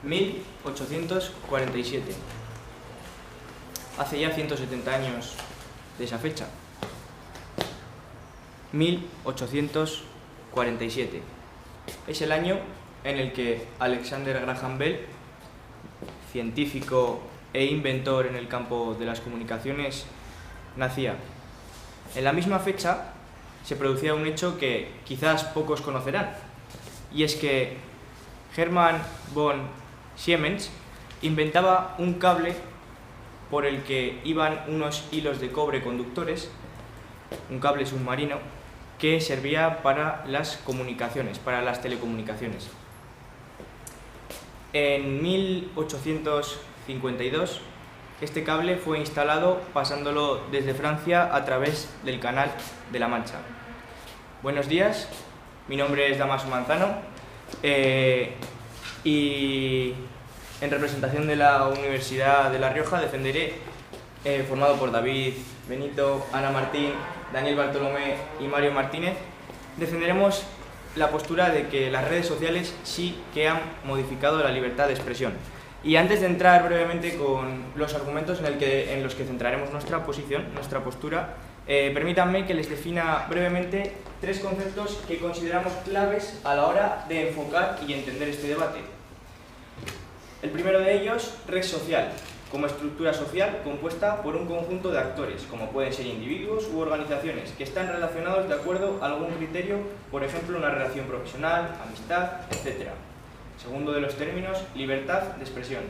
1847. Hace ya 170 años de esa fecha. 1847. Es el año en el que Alexander Graham Bell, científico e inventor en el campo de las comunicaciones, nacía. En la misma fecha se producía un hecho que quizás pocos conocerán, y es que Hermann von Siemens inventaba un cable por el que iban unos hilos de cobre conductores, un cable submarino, que servía para las comunicaciones, para las telecomunicaciones. En 1852, este cable fue instalado pasándolo desde Francia a través del Canal de la Mancha. Buenos días, mi nombre es Damaso Manzano y en representación de la Universidad de La Rioja defenderé, formado por David Benito, Ana Martín, Daniel Bartolomé y Mario Martínez, defenderemos la postura de que las redes sociales sí que han modificado la libertad de expresión. Y antes de entrar brevemente con los argumentos en los que centraremos nuestra posición, nuestra postura, permítanme que les defina brevemente tres conceptos que consideramos claves a la hora de enfocar y entender este debate. El primero de ellos, red social, como estructura social compuesta por un conjunto de actores, como pueden ser individuos u organizaciones, que están relacionados de acuerdo a algún criterio, por ejemplo, una relación profesional, amistad, etc. Segundo de los términos, libertad de expresión.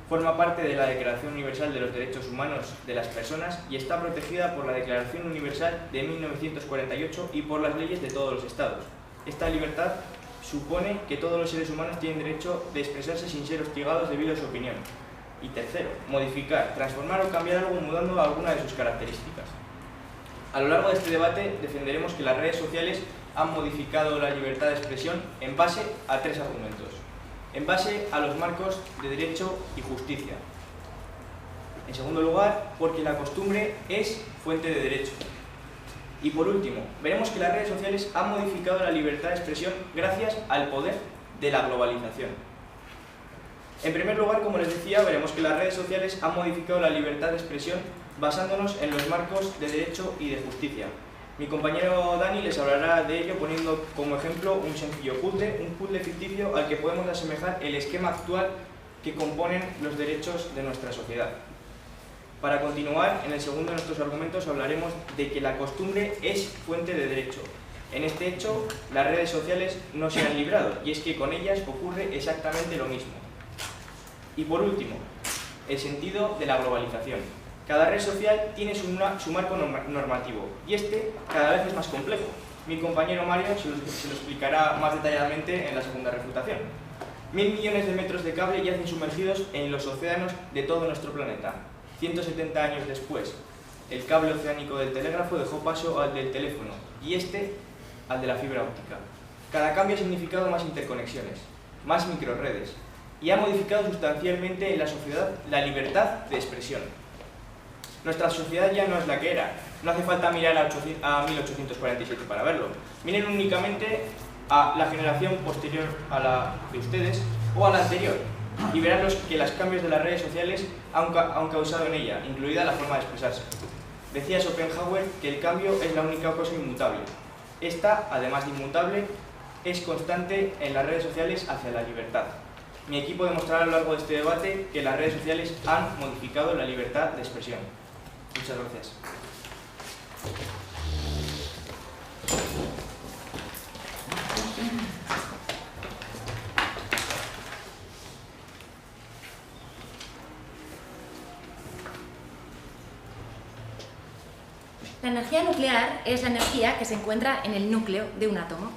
Forma parte de la Declaración Universal de los Derechos Humanos de las Personas y está protegida por la Declaración Universal de 1948 y por las leyes de todos los Estados. Esta libertad supone que todos los seres humanos tienen derecho de expresarse sin ser hostigados debido a su opinión. Y tercero, modificar, transformar o cambiar algo mudando alguna de sus características. A lo largo de este debate defenderemos que las redes sociales han modificado la libertad de expresión en base a tres argumentos. En base a los marcos de derecho y justicia. En segundo lugar, porque la costumbre es fuente de derecho. Y por último, veremos que las redes sociales han modificado la libertad de expresión gracias al poder de la globalización. En primer lugar, como les decía, veremos que las redes sociales han modificado la libertad de expresión basándonos en los marcos de derecho y de justicia. Mi compañero Dani les hablará de ello poniendo como ejemplo un sencillo puzzle, un puzzle ficticio al que podemos asemejar el esquema actual que componen los derechos de nuestra sociedad. Para continuar, en el segundo de nuestros argumentos hablaremos de que la costumbre es fuente de derecho. En este hecho, las redes sociales no se han librado, y es que con ellas ocurre exactamente lo mismo. Y por último, el sentido de la globalización. Cada red social tiene su marco normativo, y este cada vez es más complejo. Mi compañero Mario se lo explicará más detalladamente en la segunda refutación. 1000 millones de metros de cable yacen sumergidos en los océanos de todo nuestro planeta. 170 años después, el cable oceánico del telégrafo dejó paso al del teléfono, y este al de la fibra óptica. Cada cambio ha significado más interconexiones, más microredes, y ha modificado sustancialmente en la sociedad la libertad de expresión. Nuestra sociedad ya no es la que era. No hace falta mirar a 1847 para verlo. Miren únicamente a la generación posterior a la de ustedes o a la anterior y verán que los cambios de las redes sociales han causado en ella, incluida la forma de expresarse. Decía Schopenhauer que el cambio es la única cosa inmutable. Esta, además de inmutable, es constante en las redes sociales hacia la libertad. Mi equipo demostrará a lo largo de este debate que las redes sociales han modificado la libertad de expresión. Muchas gracias. La energía nuclear es la energía que se encuentra en el núcleo de un átomo.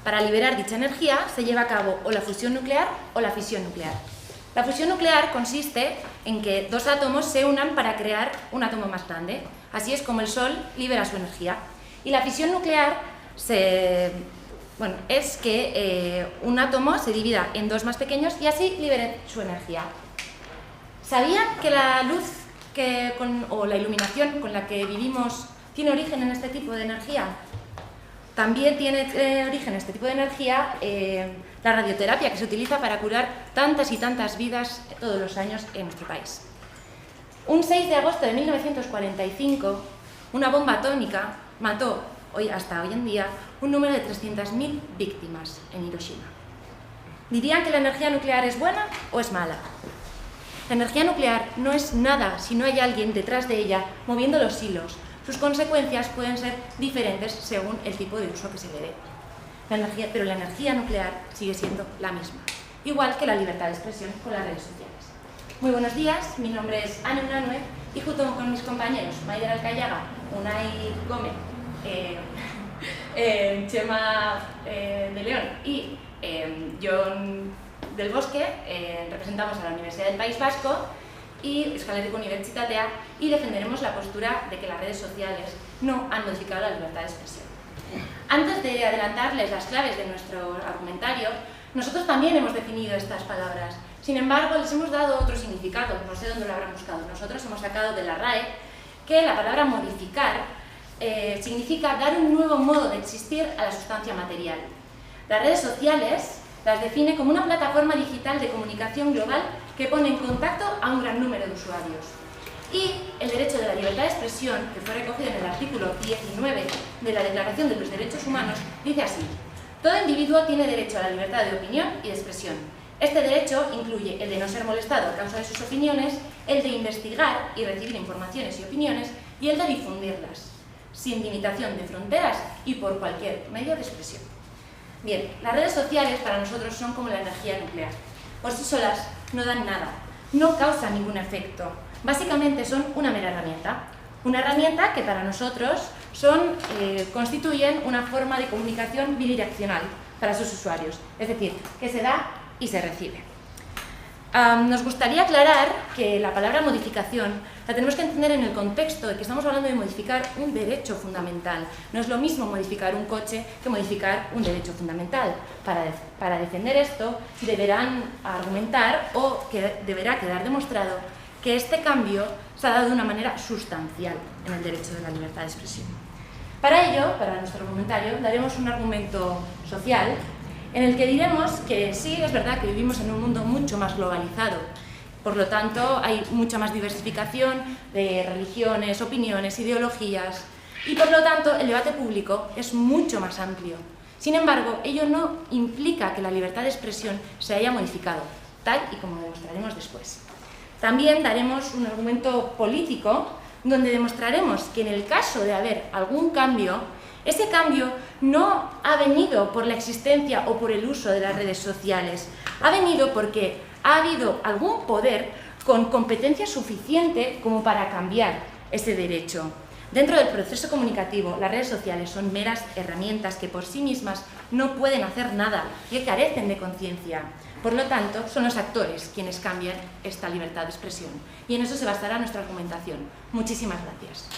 Para liberar dicha energía se lleva a cabo o la fusión nuclear o la fisión nuclear. La fusión nuclear consiste en que dos átomos se unan para crear un átomo más grande. Así es como el Sol libera su energía. Y la fisión nuclear es que un átomo se divida en dos más pequeños y así libere su energía. ¿Sabían que la luz o la iluminación con la que vivimos tiene origen en este tipo de energía? También tiene origen este tipo de energía la radioterapia, que se utiliza para curar tantas y tantas vidas todos los años en nuestro país. Un 6 de agosto de 1945, una bomba atómica mató hasta hoy en día un número de 300.000 víctimas en Hiroshima. ¿Dirían que la energía nuclear es buena o es mala? La energía nuclear no es nada si no hay alguien detrás de ella moviendo los hilos. Sus consecuencias pueden ser diferentes según el tipo de uso que se le dé. Pero la energía nuclear sigue siendo la misma, igual que la libertad de expresión con las redes sociales. Muy buenos días, mi nombre es Ane Unanue y junto con mis compañeros Maider Alcayaga, Unai Gómez, Chema de León y Jon del Bosque, representamos a la Universidad del País Vasco y Euskal Herriko Unibertsitatea y defenderemos la postura de que las redes sociales no han modificado la libertad de expresión. Antes de adelantarles las claves de nuestro argumentario, nosotros también hemos definido estas palabras. Sin embargo, les hemos dado otro significado, no sé dónde lo habrán buscado. Nosotros hemos sacado de la RAE que la palabra modificar significa dar un nuevo modo de existir a la sustancia material. Las redes sociales las define como una plataforma digital de comunicación global que pone en contacto a un gran número de usuarios. Y el derecho de la libertad de expresión, que fue recogido en el artículo 19 de la Declaración de los Derechos Humanos, dice así: todo individuo tiene derecho a la libertad de opinión y de expresión. Este derecho incluye el de no ser molestado a causa de sus opiniones, el de investigar y recibir informaciones y opiniones, y el de difundirlas, sin limitación de fronteras y por cualquier medio de expresión. Bien, las redes sociales para nosotros son como la energía nuclear. Por sí solas no dan nada, no causan ningún efecto. Básicamente son una mera herramienta. Una herramienta que para nosotros constituyen una forma de comunicación bidireccional para sus usuarios. Es decir, que se da y se recibe. Nos gustaría aclarar que la palabra modificación la tenemos que entender en el contexto de que estamos hablando de modificar un derecho fundamental. No es lo mismo modificar un coche que modificar un derecho fundamental. Para defender esto deberán argumentar o que deberá quedar demostrado que este cambio se ha dado de una manera sustancial en el derecho de la libertad de expresión. Para ello, para nuestro argumentario, daremos un argumento social en el que diremos que sí, es verdad que vivimos en un mundo mucho más globalizado. Por lo tanto, hay mucha más diversificación de religiones, opiniones, ideologías y por lo tanto el debate público es mucho más amplio. Sin embargo, ello no implica que la libertad de expresión se haya modificado, tal y como demostraremos después. También daremos un argumento político donde demostraremos que en el caso de haber algún cambio, ese cambio no ha venido por la existencia o por el uso de las redes sociales, ha venido porque ha habido algún poder con competencia suficiente como para cambiar ese derecho. Dentro del proceso comunicativo, las redes sociales son meras herramientas que por sí mismas no pueden hacer nada y que carecen de conciencia. Por lo tanto, son los actores quienes cambian esta libertad de expresión. Y en eso se basará nuestra argumentación. Muchísimas gracias.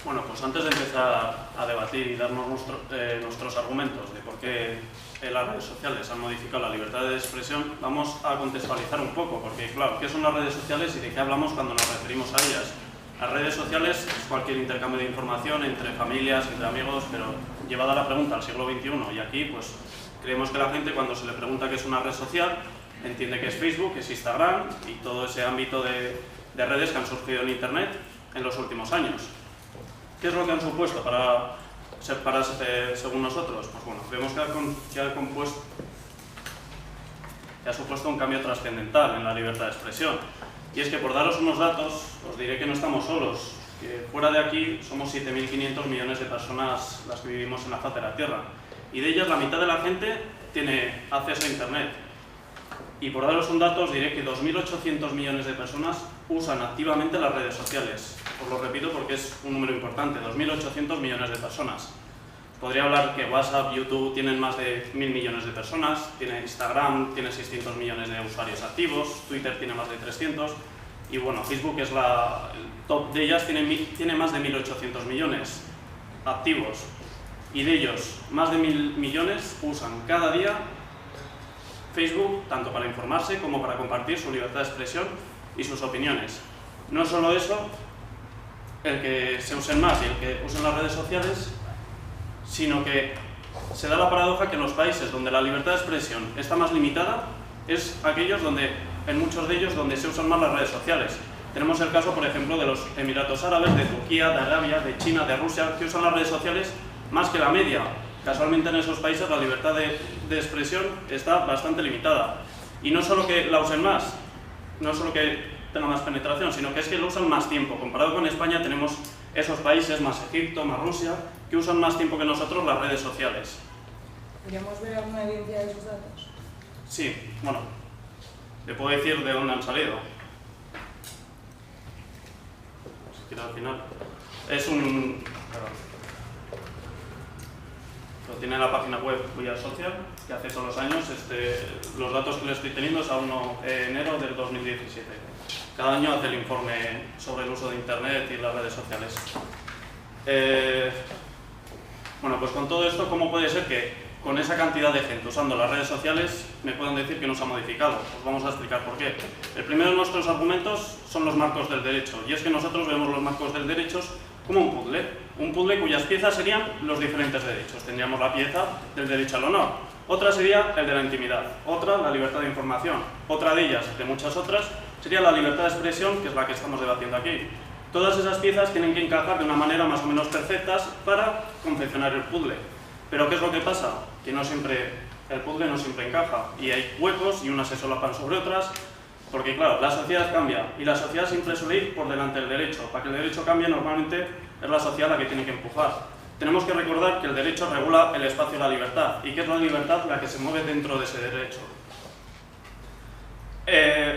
Bueno, pues antes de empezar a debatir y darnos nuestros argumentos de por qué las redes sociales han modificado la libertad de expresión, vamos a contextualizar un poco, porque claro, ¿qué son las redes sociales y de qué hablamos cuando nos referimos a ellas? Las redes sociales es cualquier intercambio de información entre familias, entre amigos, pero llevada la pregunta al siglo XXI, y aquí pues creemos que la gente cuando se le pregunta qué es una red social, entiende que es Facebook, que es Instagram y todo ese ámbito de redes que han surgido en Internet en los últimos años. ¿Qué es lo que han supuesto según nosotros? Pues bueno, creemos que ha supuesto un cambio trascendental en la libertad de expresión. Y es que por daros unos datos, os diré que no estamos solos, que fuera de aquí somos 7.500 millones de personas las que vivimos en la faz de la Tierra. Y de ellas la mitad de la gente tiene acceso a Internet. Y por daros un dato, os diré que 2.800 millones de personas usan activamente las redes sociales. Os lo repito porque es un número importante, 2.800 millones de personas. Podría hablar que WhatsApp, YouTube tienen más de 1.000 millones de personas, tiene Instagram, tiene 600 millones de usuarios activos, Twitter tiene más de 300, Y bueno, Facebook es el top de ellas, tiene más de 1.800 millones activos. Y de ellos, más de 1.000 millones usan cada día Facebook, tanto para informarse como para compartir su libertad de expresión y sus opiniones. No solo eso, el que se usen más y el que usen las redes sociales, sino que se da la paradoja que en los países donde la libertad de expresión está más limitada es aquellos donde, en muchos de ellos, donde se usan más las redes sociales. Tenemos el caso, por ejemplo, de los Emiratos Árabes, de Turquía, de Arabia, de China, de Rusia, que usan las redes sociales más que la media. Casualmente en esos países la libertad de expresión está bastante limitada. Y no solo que la usen más, no solo que tenga más penetración, sino que es que lo usan más tiempo. Comparado con España tenemos esos países, más Egipto, más Rusia, que usan más tiempo que nosotros las redes sociales. ¿Podríamos ver alguna evidencia de esos datos? Sí, bueno, le puedo decir de dónde han salido. Si quiero al final. Es un... Lo tiene en la página web We Are Social, que hace todos los años. Los datos que le estoy teniendo es a 1 de enero del 2017. Cada año hace el informe sobre el uso de Internet y las redes sociales. Bueno, pues con todo esto, ¿cómo puede ser que con esa cantidad de gente usando las redes sociales me puedan decir que no se ha modificado? Pues vamos a explicar por qué. El primero de nuestros argumentos son los marcos del derecho, y es que nosotros vemos los marcos del derecho como un puzzle cuyas piezas serían los diferentes derechos. Tendríamos la pieza del derecho al honor, otra sería el de la intimidad, otra la libertad de información, otra de ellas, de muchas otras, sería la libertad de expresión, que es la que estamos debatiendo aquí. Todas esas piezas tienen que encajar de una manera más o menos perfectas para confeccionar el puzzle. Pero ¿qué es lo que pasa? Que el puzzle no siempre encaja, y hay huecos y unas se solapan sobre otras, porque claro, la sociedad cambia y la sociedad siempre suele ir por delante del derecho. Para que el derecho cambie, normalmente es la sociedad la que tiene que empujar. Tenemos que recordar que el derecho regula el espacio de la libertad, y que es la libertad la que se mueve dentro de ese derecho.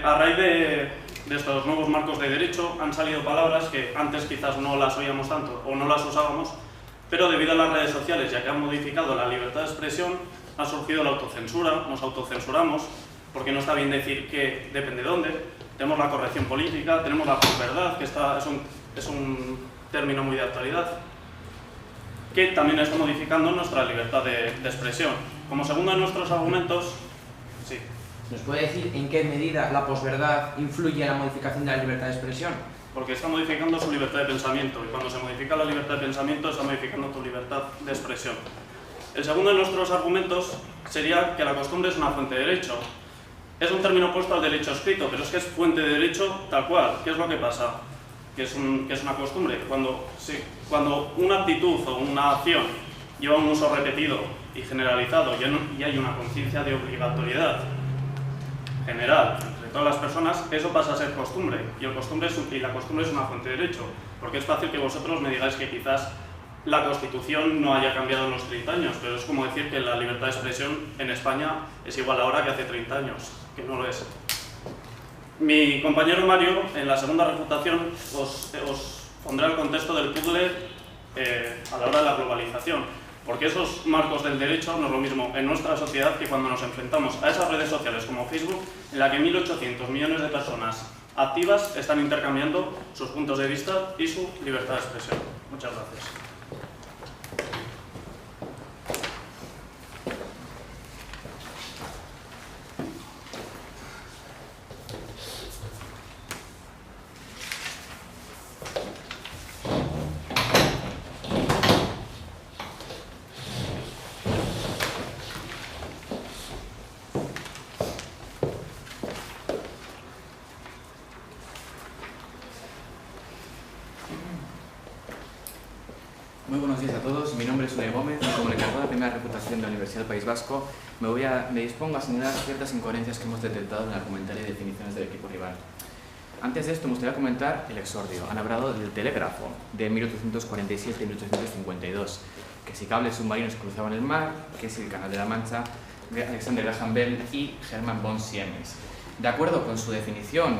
A raíz de estos nuevos marcos de derecho han salido palabras que antes quizás no las oíamos tanto o no las usábamos, pero debido a las redes sociales, ya que han modificado la libertad de expresión, ha surgido la autocensura, nos autocensuramos, porque no está bien decir que depende de dónde. Tenemos la corrección política, tenemos la posverdad, que es un término muy de actualidad, que también está modificando nuestra libertad de expresión. Como segundo de nuestros argumentos, sí. ¿Nos puede decir en qué medida la posverdad influye en la modificación de la libertad de expresión? Porque está modificando su libertad de pensamiento, y cuando se modifica la libertad de pensamiento está modificando tu libertad de expresión. El segundo de nuestros argumentos sería que la costumbre es una fuente de derecho. Es un término opuesto al derecho escrito, pero es que es fuente de derecho tal cual. ¿Qué es lo que pasa? Que es una costumbre. Cuando una actitud o una acción lleva un uso repetido y generalizado y hay una conciencia de obligatoriedad general entre todas las personas, eso pasa a ser costumbre, y la costumbre es una fuente de derecho, porque es fácil que vosotros me digáis que quizás la Constitución no haya cambiado en los 30 años, pero es como decir que la libertad de expresión en España es igual ahora que hace 30 años, que no lo es. Mi compañero Mario, en la segunda refutación, os pondrá el contexto del puzzle a la hora de la globalización, porque esos marcos del derecho no es lo mismo en nuestra sociedad que cuando nos enfrentamos a esas redes sociales como Facebook, en la que 1.800 millones de personas activas están intercambiando sus puntos de vista y su libertad de expresión. Muchas gracias. Muy buenos días a todos, mi nombre es Unai Gómez y como le encargado de la primera reputación de la Universidad del País Vasco me dispongo a señalar ciertas incoherencias que hemos detectado en el argumentario y definiciones del equipo rival. Antes de esto me gustaría comentar el exordio. Han hablado del telégrafo de 1847 y 1852, que si cables submarinos cruzaban el mar, que si el Canal de la Mancha, de Alexander Graham Bell y Hermann von Siemens. De acuerdo con su definición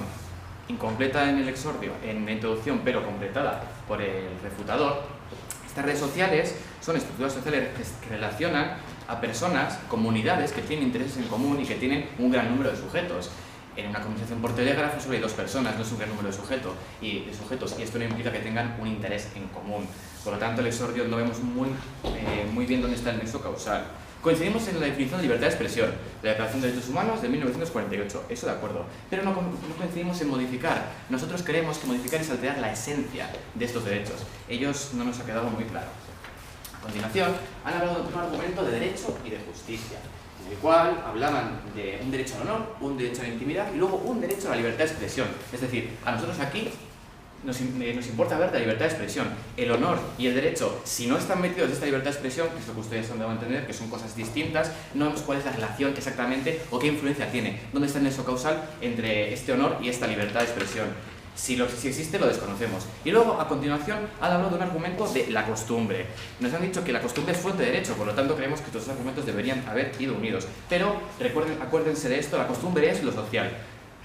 incompleta en el exordio, en la introducción pero completada por el refutador, estas redes sociales son estructuras sociales que relacionan a personas, comunidades que tienen intereses en común y que tienen un gran número de sujetos. en una conversación por telégrafo sobre dos personas, no es un gran número de sujetos, y esto no implica que tengan un interés en común. Por lo tanto, el exordio no vemos muy bien dónde está el nexo causal. Coincidimos en la definición de libertad de expresión, la Declaración de Derechos Humanos de 1948, eso de acuerdo, pero no coincidimos en modificar. Nosotros creemos que modificar es alterar la esencia de estos derechos. Ellos no nos ha quedado muy claro. A continuación, han hablado de un argumento de derecho y de justicia, en el cual hablaban de un derecho al honor, un derecho a la intimidad y luego un derecho a la libertad de expresión. Es decir, a nosotros aquí nos importa hablar de la libertad de expresión. El honor y el derecho, si no están metidos en esta libertad de expresión, que es lo que ustedes han dado a entender, que son cosas distintas, no vemos cuál es la relación exactamente o qué influencia tiene, dónde está el nexo causal entre este honor y esta libertad de expresión. Si existe, lo desconocemos. Y luego, a continuación, han hablado de un argumento de la costumbre. Nos han dicho que la costumbre es fuente de derecho, por lo tanto creemos que estos dos argumentos deberían haber ido unidos. Pero, acuérdense de esto, la costumbre es lo social.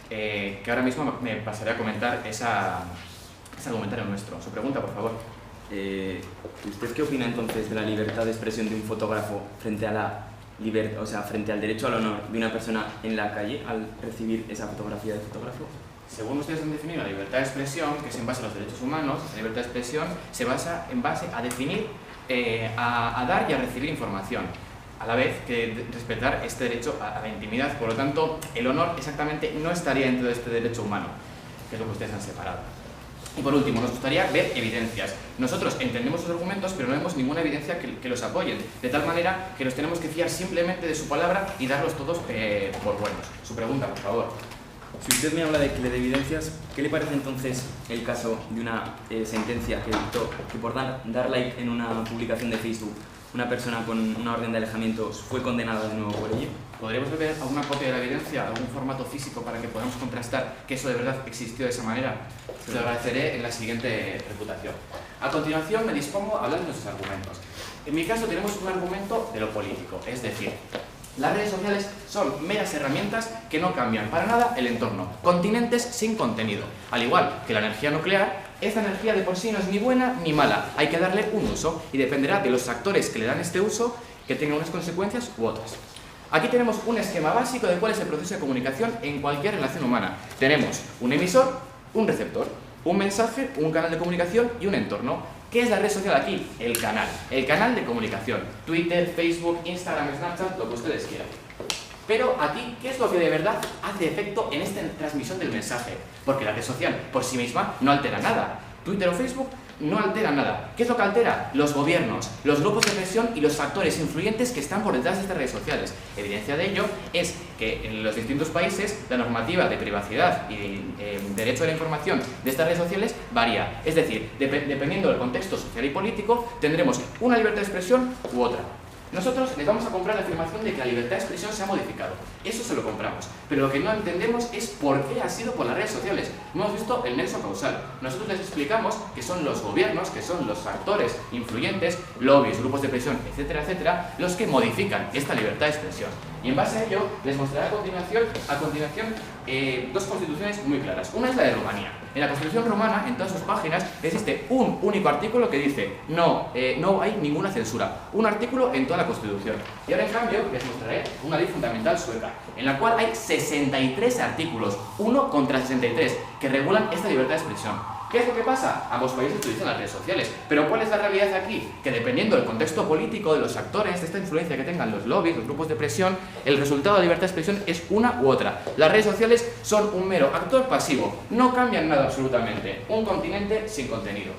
Que ahora mismo me pasaré a comentar ese argumentario nuestro. Su pregunta, por favor. ¿Usted qué opina entonces de la libertad de expresión de un fotógrafo frente a frente al derecho al honor de una persona en la calle al recibir esa fotografía del fotógrafo? Según ustedes han definido la libertad de expresión, que es en base a los derechos humanos, la libertad de expresión se basa en base a definir, a dar y a recibir información, a la vez que respetar este derecho a la intimidad. Por lo tanto, el honor exactamente no estaría dentro de este derecho humano, que es lo que ustedes han separado. Y por último, nos gustaría ver evidencias. Nosotros entendemos sus argumentos, pero no vemos ninguna evidencia que los apoyen, de tal manera que nos tenemos que fiar simplemente de su palabra y darlos todos por buenos. Su pregunta, por favor. Si usted me habla de evidencias, ¿qué le parece entonces el caso de una sentencia que dictó que por dar like en una publicación de Facebook una persona con una orden de alejamiento fue condenada de nuevo por ello? ¿Podríamos ver alguna copia de la evidencia, algún formato físico para que podamos contrastar que eso de verdad existió de esa manera? Se lo agradeceré en la siguiente reputación. A continuación me dispongo a hablar de nuestros argumentos. En mi caso tenemos un argumento de lo político, es decir, las redes sociales son meras herramientas que no cambian para nada el entorno, continentes sin contenido. Al igual que la energía nuclear, esta energía de por sí no es ni buena ni mala, hay que darle un uso y dependerá de los actores que le dan este uso que tengan unas consecuencias u otras. Aquí tenemos un esquema básico de cuál es el proceso de comunicación en cualquier relación humana. Tenemos un emisor, un receptor, un mensaje, un canal de comunicación y un entorno. ¿Qué es la red social aquí? El canal de comunicación. Twitter, Facebook, Instagram, Snapchat, lo que ustedes quieran. Pero aquí, ¿qué es lo que de verdad hace efecto en esta transmisión del mensaje? Porque la red social por sí misma no altera nada. Twitter o Facebook no altera nada. ¿Qué es lo que altera? Los gobiernos, los grupos de presión y los factores influyentes que están por detrás de estas redes sociales. Evidencia de ello es que en los distintos países la normativa de privacidad y derecho a la información de estas redes sociales varía. Es decir, dependiendo del contexto social y político, tendremos una libertad de expresión u otra. Nosotros les vamos a comprar la afirmación de que la libertad de expresión se ha modificado. Eso se lo compramos. Pero lo que no entendemos es por qué ha sido por las redes sociales. No hemos visto el nexo causal. Nosotros les explicamos que son los gobiernos, que son los actores influyentes, lobbies, grupos de presión, etcétera, etcétera, los que modifican esta libertad de expresión. Y en base a ello, les mostraré a continuación dos constituciones muy claras. Una es la de Rumanía. En la Constitución rumana, en todas sus páginas, existe un único artículo que dice no hay ninguna censura. Un artículo en toda la Constitución. Y ahora, en cambio, les mostraré una ley fundamental sueca, en la cual hay 63 artículos, uno contra 63, que regulan esta libertad de expresión. ¿Qué es lo que pasa? Ambos países utilizan las redes sociales. Pero ¿cuál es la realidad aquí? Que dependiendo del contexto político, de los actores, de esta influencia que tengan los lobbies, los grupos de presión, el resultado de la libertad de expresión es una u otra. Las redes sociales son un mero actor pasivo. No cambian nada absolutamente. Un continente sin contenido.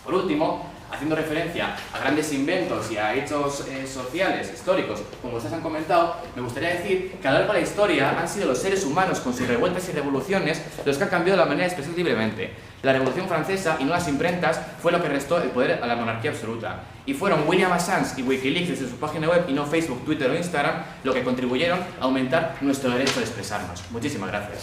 Por último, haciendo referencia a grandes inventos y a hechos sociales, históricos, como ustedes han comentado, me gustaría decir que a lo largo de la historia han sido los seres humanos con sus revueltas y revoluciones los que han cambiado la manera de expresar libremente. La Revolución Francesa y no las imprentas fue lo que restó el poder a la monarquía absoluta. Y fueron William Assange y Wikileaks desde su página web y no Facebook, Twitter o Instagram lo que contribuyeron a aumentar nuestro derecho de expresarnos. Muchísimas gracias.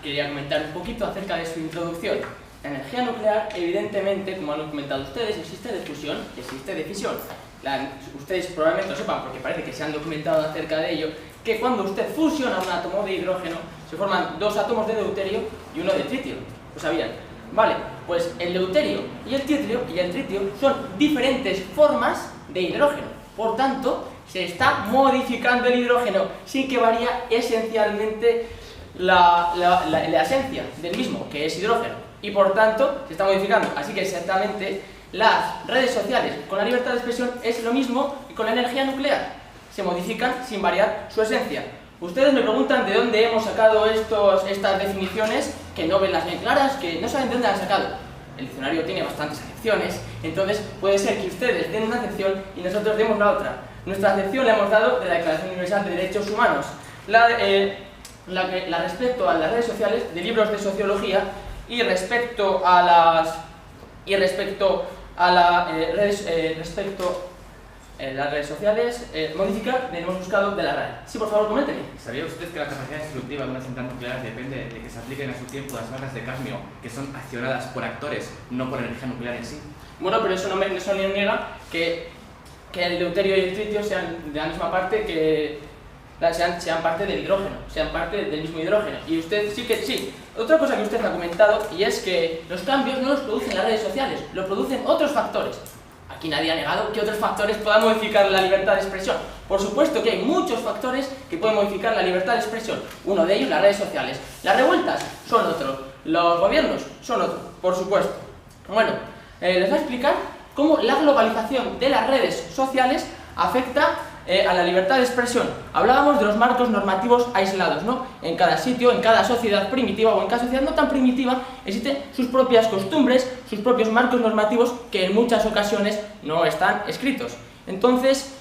Quería comentar un poquito acerca de su introducción. La energía nuclear, evidentemente, como han comentado ustedes, existe de fusión y existe de fisión. ustedes probablemente lo sepan porque parece que se han documentado acerca de ello, que cuando usted fusiona un átomo de hidrógeno se forman 2 átomos de deuterio y uno de tritio. ¿Lo sabían? Vale, pues el deuterio y el tritio son diferentes formas de hidrógeno. Por tanto, se está modificando el hidrógeno sin que varíe esencialmente la esencia del mismo, que es hidrógeno. Y por tanto, se está modificando. Así que exactamente las redes sociales con la libertad de expresión es lo mismo que con la energía nuclear. Se modifican sin variar su esencia. Ustedes me preguntan de dónde hemos sacado estas definiciones, que no ven las bien claras, que no saben de dónde las han sacado. El diccionario tiene bastantes acepciones, entonces puede ser que ustedes den una acepción y nosotros demos la otra. Nuestra acepción la hemos dado de la Declaración Universal de Derechos Humanos. La respecto a las redes sociales, de libros de sociología, y respecto a las redes sociales, modificar, hemos buscado de la RAE. Sí, por favor, coménteme. ¿Sabía usted que la capacidad destructiva de una central nuclear depende de que se apliquen a su tiempo las barras de cadmio que son accionadas por actores, no por energía nuclear en sí? Bueno, pero eso no niega que el deuterio y el tritio sean de la misma parte, sean parte del hidrógeno, sean parte del mismo hidrógeno. Y usted sí. Otra cosa que usted ha comentado, y es que los cambios no los producen las redes sociales, los producen otros factores. Aquí nadie ha negado que otros factores puedan modificar la libertad de expresión. Por supuesto que hay muchos factores que pueden modificar la libertad de expresión. Uno de ellos, las redes sociales. Las revueltas son otro. Los gobiernos son otro, por supuesto. Bueno, les voy a explicar cómo la globalización de las redes sociales afecta a la libertad de expresión. Hablábamos de los marcos normativos aislados, ¿no? En cada sitio, en cada sociedad primitiva o en cada sociedad no tan primitiva, existen sus propias costumbres, sus propios marcos normativos que en muchas ocasiones no están escritos. Entonces,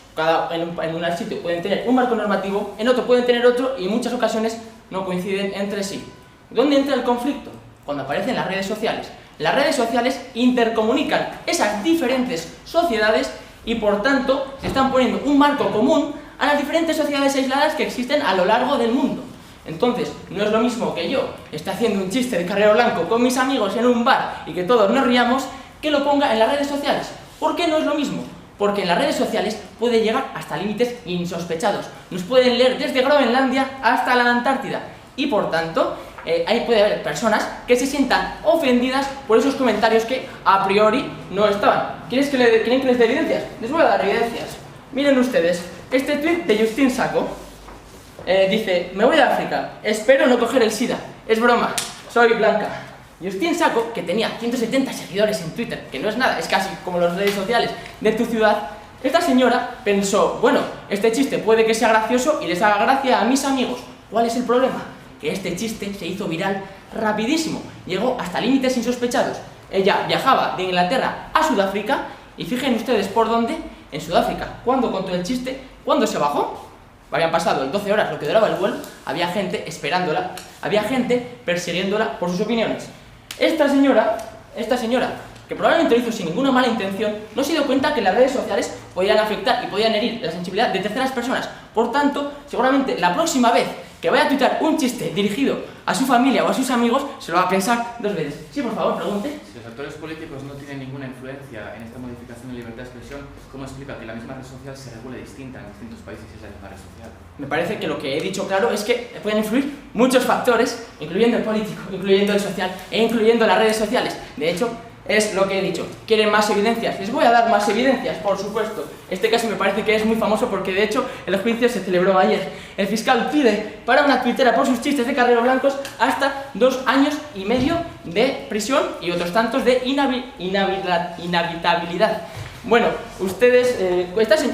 en un sitio pueden tener un marco normativo, en otro pueden tener otro y en muchas ocasiones no coinciden entre sí. ¿Dónde entra el conflicto? Cuando aparecen las redes sociales. Las redes sociales intercomunican esas diferentes sociedades y por tanto se están poniendo un marco común a las diferentes sociedades aisladas que existen a lo largo del mundo. Entonces, no es lo mismo que yo esté haciendo un chiste de Carrero Blanco con mis amigos en un bar y que todos nos riamos, que lo ponga en las redes sociales. ¿Por qué no es lo mismo? Porque en las redes sociales puede llegar hasta límites insospechados. Nos pueden leer desde Groenlandia hasta la Antártida y por tanto ahí puede haber personas que se sientan ofendidas por esos comentarios que a priori no estaban. ¿Quieren que les dé evidencias? Les voy a dar evidencias. Miren ustedes, este tweet de Justin Sacco dice: me voy a África, espero no coger el SIDA. Es broma, soy blanca. Justin Sacco, que tenía 170 seguidores en Twitter, que no es nada, es casi como las redes sociales de tu ciudad, esta señora pensó, bueno, este chiste puede que sea gracioso y les haga gracia a mis amigos. ¿Cuál es el problema? Que este chiste se hizo viral rapidísimo, llegó hasta límites insospechados. Ella viajaba de Inglaterra a Sudáfrica y fíjense ustedes por dónde, en Sudáfrica. ¿Cuándo contó el chiste? ¿Cuándo se bajó? Habían pasado 12 horas lo que duraba el vuelo, había gente esperándola, había gente persiguiéndola por sus opiniones. Esta señora, que probablemente lo hizo sin ninguna mala intención, no se dio cuenta que las redes sociales podían afectar y podían herir la sensibilidad de terceras personas. Por tanto, seguramente la próxima vez que vaya a tuitear un chiste dirigido a su familia o a sus amigos, se lo va a pensar 2 veces. Sí, por favor, pregunte. Si los actores políticos no tienen ninguna influencia en esta modificación de libertad de expresión, ¿cómo explica que la misma red social se regule distinta en distintos países y es la misma red social? Me parece que lo que he dicho claro es que pueden influir muchos factores, incluyendo el político, incluyendo el social e incluyendo las redes sociales. De hecho, es lo que he dicho. ¿Quieren más evidencias? Les voy a dar más evidencias, por supuesto. Este caso me parece que es muy famoso porque de hecho el juicio se celebró ayer. El fiscal pide para una tuitera por sus chistes de Carrero Blancos hasta 2 años y medio de prisión y otros tantos de inhabitabilidad. Bueno, ustedes,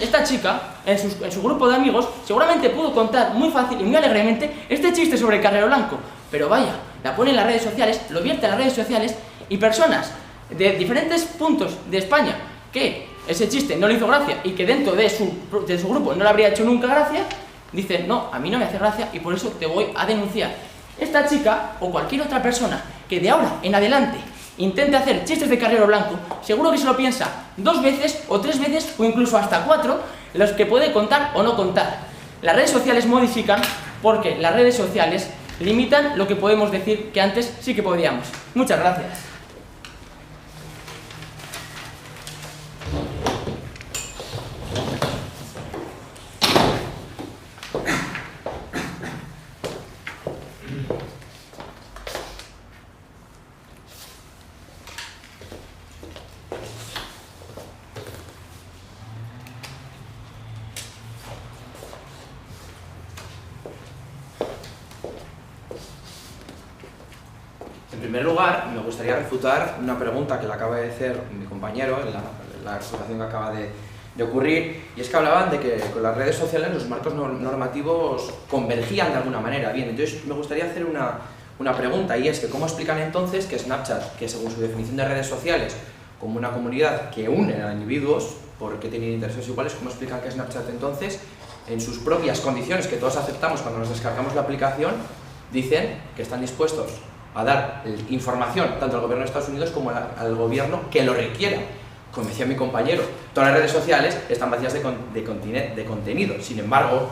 esta chica en su grupo de amigos seguramente pudo contar muy fácil y muy alegremente este chiste sobre Carrero Blanco, pero vaya, la pone en las redes sociales, lo vierte en las redes sociales y personas de diferentes puntos de España que ese chiste no le hizo gracia y que dentro de su grupo no le habría hecho nunca gracia, dicen, no, a mí no me hace gracia y por eso te voy a denunciar. Esta chica o cualquier otra persona que de ahora en adelante intente hacer chistes de Carrero Blanco, seguro que se lo piensa 2 veces o 3 veces o incluso hasta 4 los que puede contar o no contar. Las redes sociales modifican porque las redes sociales limitan lo que podemos decir que antes sí que podíamos. Muchas gracias. primer lugar, me gustaría refutar una pregunta que le acaba de hacer mi compañero en la refutación que acaba de ocurrir, y es que hablaban de que con las redes sociales los marcos normativos convergían de alguna manera. Bien, entonces me gustaría hacer una pregunta, y es que ¿cómo explican entonces que Snapchat, que según su definición de redes sociales, como una comunidad que une a individuos porque tienen intereses iguales, cómo explican que Snapchat entonces, en sus propias condiciones que todos aceptamos cuando nos descargamos la aplicación, dicen que están dispuestos a dar información tanto al gobierno de Estados Unidos como al gobierno que lo requiera? Como decía mi compañero, todas las redes sociales están vacías de contenido, sin embargo,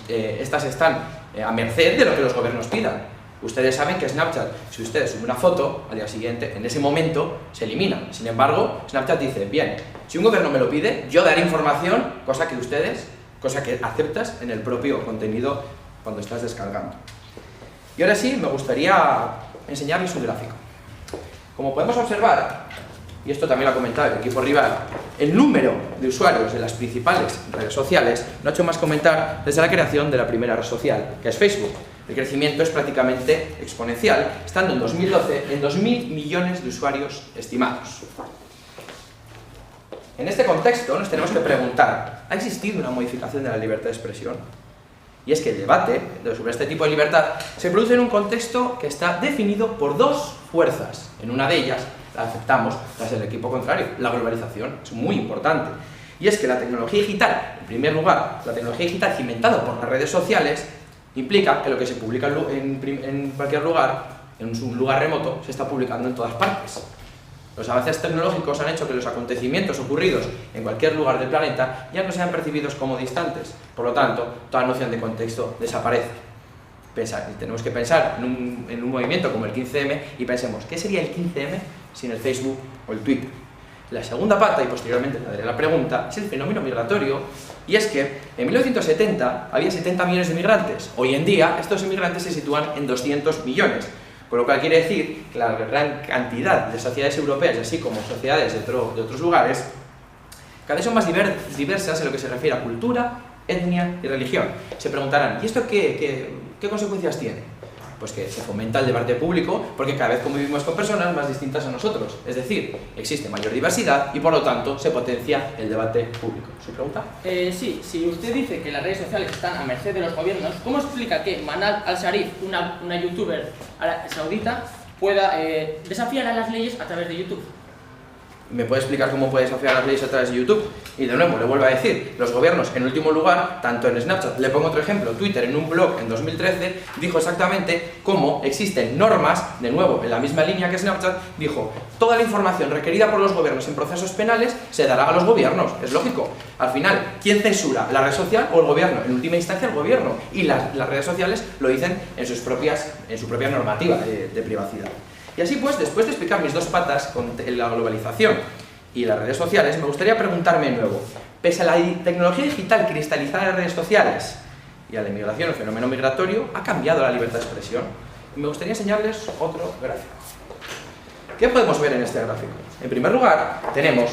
estas están a merced de lo que los gobiernos pidan. Ustedes saben que Snapchat, si ustedes suben una foto, al día siguiente, en ese momento, se elimina. Sin embargo, Snapchat dice, bien, si un gobierno me lo pide, yo daré información, cosa que aceptas en el propio contenido cuando estás descargando. Y ahora sí, me gustaría enseñarles un gráfico. Como podemos observar, y esto también lo ha comentado el equipo rival, el número de usuarios de las principales redes sociales no ha hecho más que aumentar desde la creación de la primera red social, que es Facebook. El crecimiento es prácticamente exponencial, estando en 2012 en 2.000 millones de usuarios estimados. En este contexto nos tenemos que preguntar, ¿ha existido una modificación de la libertad de expresión? Y es que el debate sobre este tipo de libertad se produce en un contexto que está definido por dos fuerzas. En una de ellas la aceptamos tras el equipo contrario, la globalización, es muy importante. Y es que la tecnología digital, en primer lugar, la tecnología digital cimentada por las redes sociales, implica que lo que se publica en cualquier lugar, en un lugar remoto, se está publicando en todas partes. Los avances tecnológicos han hecho que los acontecimientos ocurridos en cualquier lugar del planeta ya no sean percibidos como distantes. Por lo tanto, toda noción de contexto desaparece. Tenemos que pensar en un movimiento como el 15M y pensemos, ¿qué sería el 15M sin el Facebook o el Twitter? La segunda pata, y posteriormente le daré la pregunta, es el fenómeno migratorio, y es que en 1970 había 70 millones de migrantes. Hoy en día estos inmigrantes se sitúan en 200 millones. Con lo cual quiere decir que la gran cantidad de sociedades europeas, así como sociedades de otros lugares, cada vez son más diversas en lo que se refiere a cultura, etnia y religión. Se preguntarán, ¿y esto qué consecuencias tiene? Pues que se fomenta el debate público porque cada vez convivimos con personas más distintas a nosotros. Es decir, existe mayor diversidad y por lo tanto se potencia el debate público. ¿Su pregunta? Sí, si usted dice que las redes sociales están a merced de los gobiernos, ¿cómo explica que Manal Al-Sharif, una youtuber saudita, pueda desafiar a las leyes a través de YouTube? ¿Me puede explicar cómo puede desafiar las leyes a través de YouTube? Y de nuevo, le vuelvo a decir, los gobiernos, en último lugar, tanto en Snapchat, le pongo otro ejemplo, Twitter en un blog en 2013 dijo exactamente cómo existen normas, de nuevo, en la misma línea que Snapchat, dijo, toda la información requerida por los gobiernos en procesos penales se dará a los gobiernos, es lógico. Al final, ¿quién censura? ¿La red social o el gobierno? En última instancia, el gobierno. Y las redes sociales lo dicen en su propia normativa de privacidad. Y así pues, después de explicar mis dos patas con la globalización y las redes sociales, me gustaría preguntarme de nuevo, pese a la tecnología digital cristalizada en redes sociales y a la inmigración, el fenómeno migratorio, ¿ha cambiado la libertad de expresión? Y me gustaría enseñarles otro gráfico. ¿Qué podemos ver en este gráfico? En primer lugar, tenemos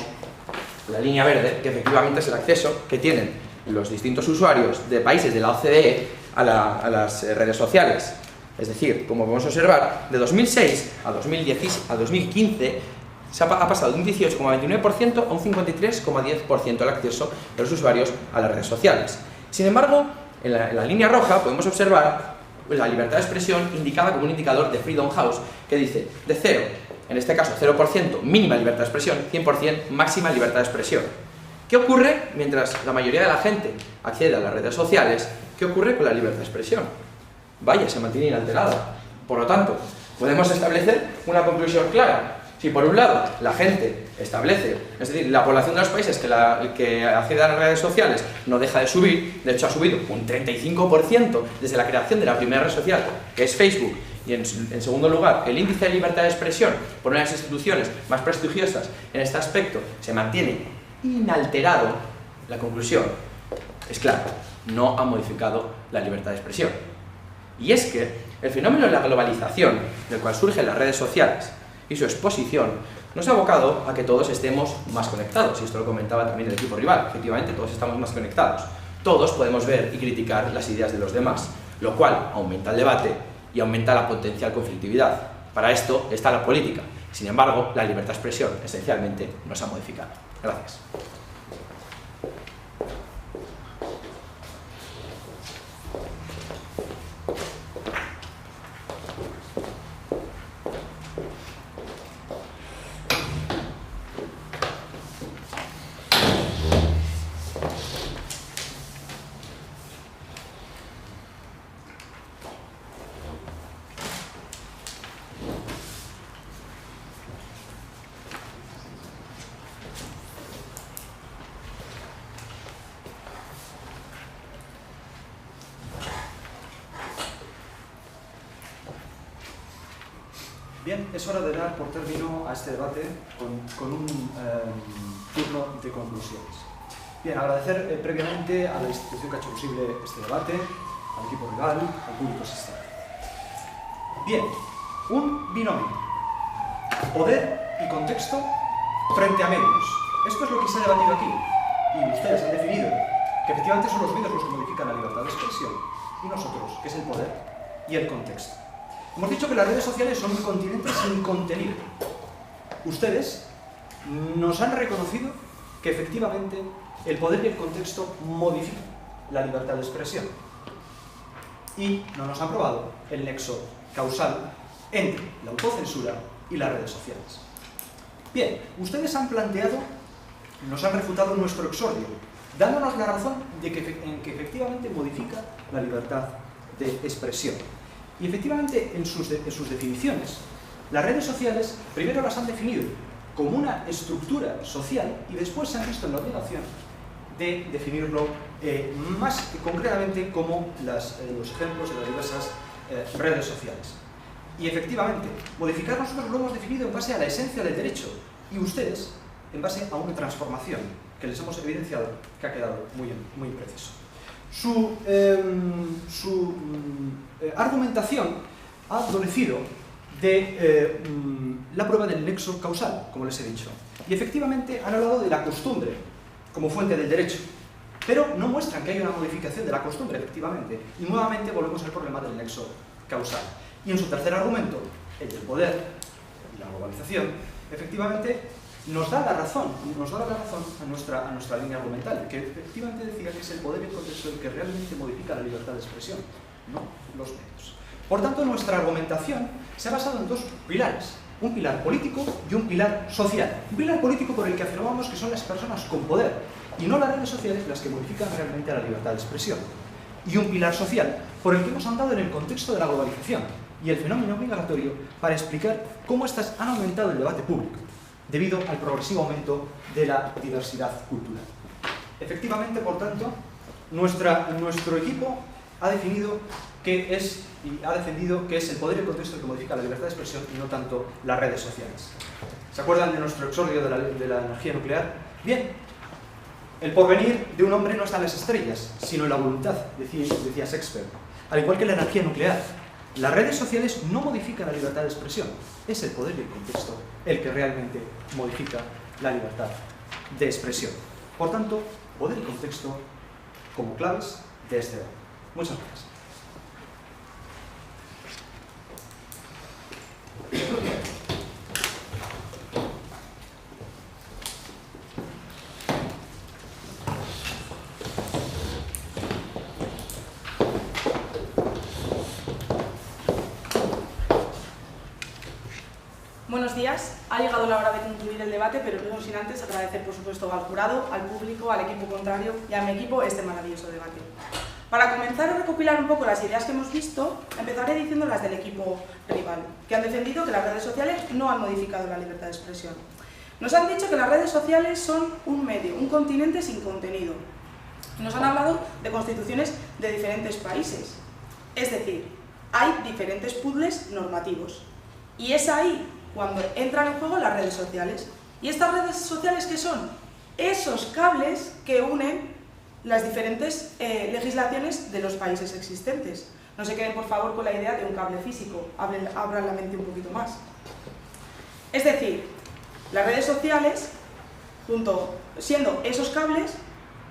la línea verde, que efectivamente es el acceso que tienen los distintos usuarios de países de la OCDE a las redes sociales. Es decir, como podemos observar, de 2006 a 2015 ha pasado de un 18,29% a un 53,10% el acceso de los usuarios a las redes sociales. Sin embargo, en la línea roja podemos observar la libertad de expresión indicada como un indicador de Freedom House, que dice de 0, en este caso 0% mínima libertad de expresión, 100% máxima libertad de expresión. ¿Qué ocurre mientras la mayoría de la gente accede a las redes sociales? ¿Qué ocurre con la libertad de expresión? Vaya, se mantiene inalterada. Por lo tanto, podemos establecer una conclusión clara. Si por un lado la gente establece, es decir, la población de los países que accede a las redes sociales no deja de subir, de hecho ha subido un 35% desde la creación de la primera red social, que es Facebook, y en segundo lugar, el índice de libertad de expresión por una de las instituciones más prestigiosas en este aspecto se mantiene inalterado, la conclusión es clara, no ha modificado la libertad de expresión. Y es que el fenómeno de la globalización, del cual surgen las redes sociales y su exposición, nos ha abocado a que todos estemos más conectados, y esto lo comentaba también el equipo rival, efectivamente todos estamos más conectados. Todos podemos ver y criticar las ideas de los demás, lo cual aumenta el debate y aumenta la potencial conflictividad. Para esto está la política. Sin embargo, la libertad de expresión esencialmente no se ha modificado. Gracias. Bien, es hora de dar por término a este debate con un turno de conclusiones. Bien, agradecer previamente a la institución que ha hecho posible este debate, al equipo rival, al público asistente. Bien, un binomio. Poder y contexto frente a medios. Esto es lo que se ha debatido aquí. Y ustedes han definido que efectivamente son los medios los que modifican la libertad de expresión. Y nosotros, que es el poder y el contexto. Hemos dicho que las redes sociales son un continente sin contenido. Ustedes nos han reconocido que efectivamente el poder y el contexto modifican la libertad de expresión. Y no nos han probado el nexo causal entre la autocensura y las redes sociales. Bien, ustedes han planteado, nos han refutado nuestro exordio, dándonos la razón de que efectivamente modifica la libertad de expresión. Y efectivamente, en sus definiciones, las redes sociales primero las han definido como una estructura social y después se han visto en la obligación de definirlo más concretamente como los ejemplos de las diversas redes sociales. Y efectivamente, modificar nosotros lo hemos definido en base a la esencia del derecho y ustedes en base a una transformación que les hemos evidenciado que ha quedado muy preciso. Su argumentación ha adolecido de la prueba del nexo causal, como les he dicho. Y efectivamente han hablado de la costumbre como fuente del derecho, pero no muestran que haya una modificación de la costumbre, efectivamente. Y nuevamente volvemos al problema del nexo causal. Y en su tercer argumento, el del poder y la globalización, efectivamente nos da la razón a nuestra línea argumental, que efectivamente decía que es el poder y el contexto el que realmente modifica la libertad de expresión, no los medios. Por tanto, nuestra argumentación se ha basado en dos pilares, un pilar político y un pilar social. Un pilar político por el que afirmamos que son las personas con poder y no las redes sociales las que modifican realmente la libertad de expresión. Y un pilar social por el que hemos andado en el contexto de la globalización y el fenómeno migratorio para explicar cómo estas han aumentado el debate público debido al progresivo aumento de la diversidad cultural. Efectivamente, por tanto, nuestro equipo ha definido que es y ha defendido que es el poder y el contexto el que modifica la libertad de expresión y no tanto las redes sociales. ¿Se acuerdan de nuestro exordio de la energía nuclear? Bien, el porvenir de un hombre no está en las estrellas, sino en la voluntad, decía Shakespeare. Al igual que la energía nuclear, las redes sociales no modifican la libertad de expresión, es el poder y el contexto el que realmente modifica la libertad de expresión. Por tanto, poder y contexto como claves de este debate. Muchas gracias. Buenos días. Ha llegado la hora de concluir el debate, pero no sin antes agradecer, por supuesto, al jurado, al público, al equipo contrario y a mi equipo este maravilloso debate. Para comenzar a recopilar un poco las ideas que hemos visto, empezaré diciendo las del equipo rival, que han defendido que las redes sociales no han modificado la libertad de expresión. Nos han dicho que las redes sociales son un medio, un continente sin contenido. Nos han hablado de constituciones de diferentes países. Es decir, hay diferentes puzzles normativos. Y es ahí cuando entran en juego las redes sociales. ¿Y estas redes sociales qué son? Esos cables que unen las diferentes legislaciones de los países existentes. No se queden, por favor, con la idea de un cable físico, abran la mente un poquito más. Es decir, las redes sociales, siendo esos cables,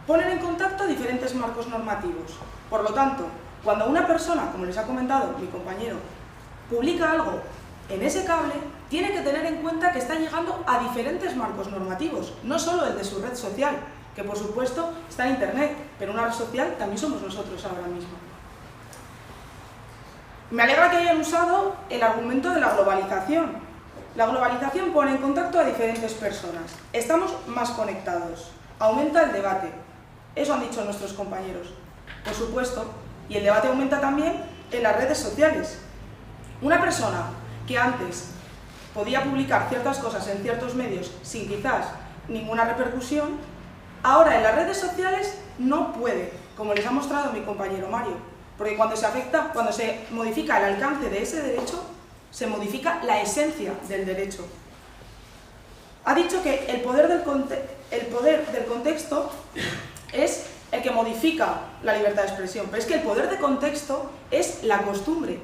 ponen en contacto diferentes marcos normativos. Por lo tanto, cuando una persona, como les ha comentado mi compañero, publica algo en ese cable tiene que tener en cuenta que está llegando a diferentes marcos normativos, no solo el de su red social, que por supuesto está en Internet, pero una red social también somos nosotros ahora mismo. Me alegra que hayan usado el argumento de la globalización. La globalización pone en contacto a diferentes personas. Estamos más conectados. Aumenta el debate. Eso han dicho nuestros compañeros. Por supuesto. Y el debate aumenta también en las redes sociales. Una persona que antes podía publicar ciertas cosas en ciertos medios sin quizás ninguna repercusión, ahora en las redes sociales no puede, como les ha mostrado mi compañero Mario. Porque cuando se modifica el alcance de ese derecho, se modifica la esencia del derecho. Ha dicho que el poder del contexto es el que modifica la libertad de expresión, pero es que el poder de contexto es la costumbre.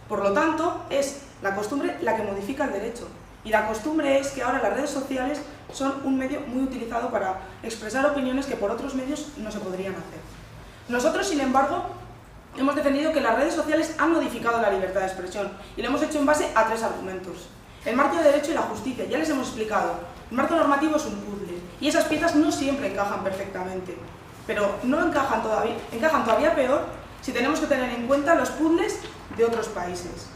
Por lo tanto, es la costumbre la que modifica el derecho. Y la costumbre es que ahora las redes sociales son un medio muy utilizado para expresar opiniones que por otros medios no se podrían hacer. Nosotros, sin embargo, hemos defendido que las redes sociales han modificado la libertad de expresión y lo hemos hecho en base a 3 argumentos. El marco de derecho y la justicia, ya les hemos explicado. El marco normativo es un puzzle y esas piezas no siempre encajan perfectamente, pero no encajan todavía peor si tenemos que tener en cuenta los puzzles de otros países.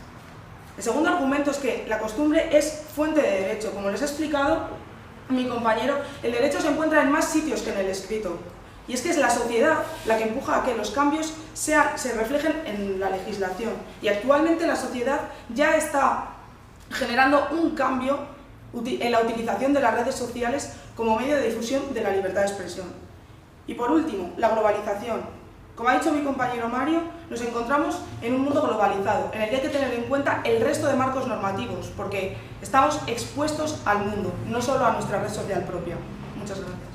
El segundo argumento es que la costumbre es fuente de derecho. Como les he explicado mi compañero, el derecho se encuentra en más sitios que en el escrito. Y es que es la sociedad la que empuja a que los cambios se reflejen en la legislación. Y actualmente la sociedad ya está generando un cambio en la utilización de las redes sociales como medio de difusión de la libertad de expresión. Y por último, la globalización. Como ha dicho mi compañero Mario, nos encontramos en un mundo globalizado, en el que hay que tener en cuenta el resto de marcos normativos, porque estamos expuestos al mundo, no solo a nuestra red social propia. Muchas gracias.